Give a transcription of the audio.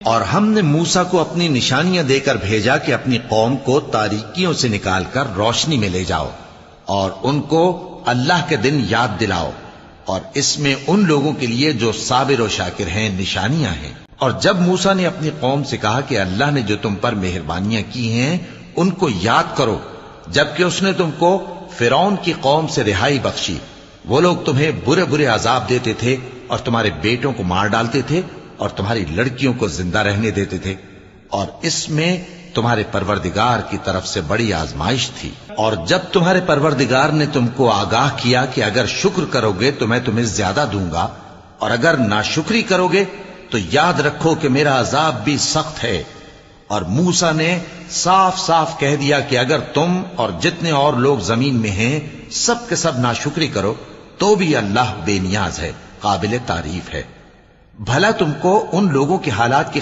اور ہم نے موسیٰ کو اپنی نشانیاں دے کر بھیجا کہ اپنی قوم کو تاریکیوں سے نکال کر روشنی میں لے جاؤ اور ان کو اللہ کے دن یاد دلاؤ، اور اس میں ان لوگوں کے لیے جو صابر و شاکر ہیں نشانیاں ہیں۔ اور جب موسیٰ نے اپنی قوم سے کہا کہ اللہ نے جو تم پر مہربانیاں کی ہیں ان کو یاد کرو، جبکہ اس نے تم کو فرعون کی قوم سے رہائی بخشی، وہ لوگ تمہیں برے برے عذاب دیتے تھے اور تمہارے بیٹوں کو مار ڈالتے تھے اور تمہاری لڑکیوں کو زندہ رہنے دیتے تھے، اور اس میں تمہارے پروردگار کی طرف سے بڑی آزمائش تھی۔ اور جب تمہارے پروردگار نے تم کو آگاہ کیا کہ اگر شکر کرو گے تو میں تمہیں زیادہ دوں گا، اور اگر ناشکری کرو گے تو یاد رکھو کہ میرا عذاب بھی سخت ہے۔ اور موسیٰ نے صاف صاف کہہ دیا کہ اگر تم اور جتنے اور لوگ زمین میں ہیں سب کے سب ناشکری کرو تو بھی اللہ بے نیاز ہے، قابل تعریف ہے۔ بھلا تم کو ان لوگوں کے حالات کی